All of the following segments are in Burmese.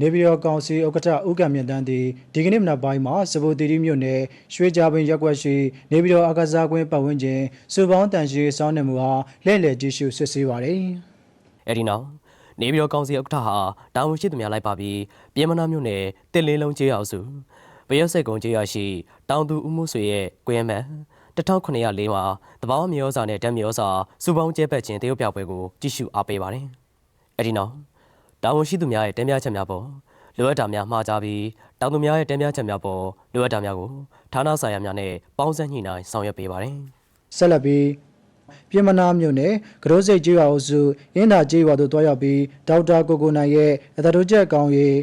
နေပြည်တော်ကောင်စီဥက္ကဋ္ဌဦးကံမြင့်တန်းသည်ဒီကနေ့မနက်ပိုင်းမှာစပိုတီရီမြို့နယ်ရွှေကြပင်ရပ်ကွက်ရှိနေပြည်တော်အာကာစားကွင်းပတ်ဝန်းကျင်စုပေါင်းတန်ရှင်းစောင်းနေမှုအားလှည့်လည်ကြည့်ရှုစစ်ဆေးပါသည်။အဲဒီနောက်နေပြည်တော်ကောင်စီဥက္ကဋ္ဌဟာတာဝန်ရှိသူများလိုက်ပါပြီးပြည်မနာမြို့နယ်တစ်လင်းလုံးကျေးရွာစုဗရက်ဆက်ကုန်းကျေးရွာရှိတောင်သူဦးမိုးဆွေရဲ့ကွင်းမှန်1904မှာတဘာဝမြေဩဇာနဲ့ဓာတ်မြေဩဇာစုပေါင်းကျဲပတ်ခြင်းတရုတ်ပြပွဲကိုကြည့်ရှုအားပေးပါတယ်။အဲဒီနောက်တာဝန်ရှိသူများရဲ့တင်ပြချက်များပေါ်လိုအပ်တာများမှားကြပြီးတောင်သူများရဲ့တင်ပြချက်များပေါ်လိုအပ်တာများကိုဌာနဆိုင်ရာများနဲ့ပေါင်းစပ်ညှိနှိုင်းဆောင်ရွက်ပေးပါတယ်။ဆက်လက်ပြီးပြည်မနာမြို့နယ်ကရိုးစိတ်ကျေးရွာအုပ်စုအင်းသာကျေးရွာသို့တွားရောက်ပြီးဒေါက်တာကိုကိုနိုင်ရဲ့အသက်တိုးချက်ကောင်းရေး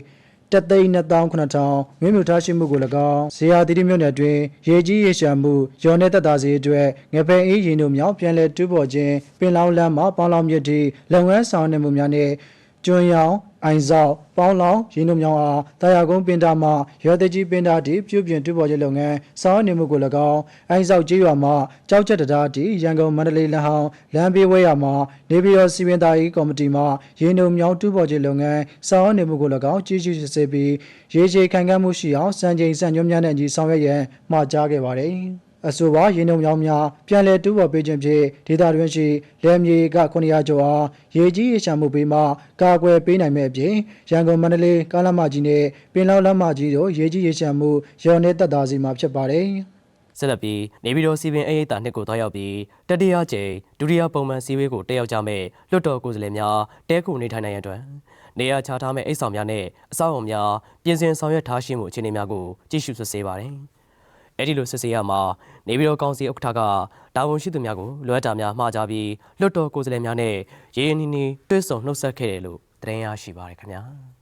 1,290,000မြို့ထားရှိမှုကို၎င်းဇေယျသီရိမြို့နယ်တွင်ရေကြီးရေရှာမှုရော်နေသက်သာစေအတွက်ငပင်အေးရင်တို့မြောက်ပြန်လည်တူးပေါ်ခြင်းပင်လောင်းလမ်းမှာပေါင်းလောင်းမြစ်ထိလုပ်ငန်းဆောင်နေမှုများနဲ့ကျွန်းရောင်အိုင်ဆောက်ပေါင်းလောင်းရင်းတို့မြောင်းအားတာယာကုန်းပင်တာမှရော်တကြီးပင်တာတီပြုပြင်တူးပေါ်ခြင်းလုပ်ငန်းဆောင်နေမှုကို၎င်းအိုင်ဆောက်ကျေးရွာမှကြောက်ချက်တရားတီရန်ကုန်မန္တလေးလမ်းဟောင်းလမ်းဘေးဝဲရမှနေပြည်တော်စီမံသားရေးကော်မတီမှရင်းတို့မြောင်းတူးပေါ်ခြင်းလုပ်ငန်းဆောင်နေမှုကို၎င်းကြီးစစ်ဆေးပြီးရေရှည်ခိုင်ခံ့မှုရှိအောင်စံချိန်စံညွှန်းများနဲ့အညီဆောင်ရွက်ရန်မှာကြားခဲ့ပါတယ်အဆိုပါရင်းနှုံမြောင်းများပြန်လည်တူးပေါ်ပေးခြင်းဖြင့်ဒေသတွင်းရှိလယ်မြေက900ကျော်အားရေကြီးရေရှာမှုပေးမှကာကွယ်ပေးနိုင်မဲ့အပြင်ရန်ကုန်မန္တလေးကားလမ်းမကြီးနဲ့ပင်လောင်းလမ်းမကြီးတို့ရေကြီးရေရှာမှုရော်နေသက်သာစေမှာဖြစ်ပါတယ်။ဆက်လက်ပြီးနေပြည်တော်စီပင်အေးအေးတာနှစ်ကိုသွားရောက်ပြီးတတိယကြိမ်ဒုတိယပုံမှန်စည်းဝေးကိုတက်ရောက်ကြမဲ့လွှတ်တော်ကိုယ်စားလှယ်များတဲခုနေထိုင်နိုင်ရန်အတွက်နေရာချထားမဲ့အိတ်ဆောင်များနဲ့အဆောက်အအုံများပြင်ဆင်ဆောင်ရွက်ထားရှိမှုအခြေအနေများကိုကြည့်ရှုစစ်ဆေးပါတယ်။အဲဒီလိုစစ်ဆေးရမှာနေပြည်တော်ကောင်စီဥက္ကဋ္ဌကတာဝန်ရှိသူများကိုလွှဲတာများမှားကြပြီးလွှတ်တော်ကိုယ်စားလှယ်များနဲ့ရေရင်နီနီတွဲဆုံနှုတ်ဆက်ခဲ့တယ်လို့သတင်းရရှိပါရခင်ဗျာ။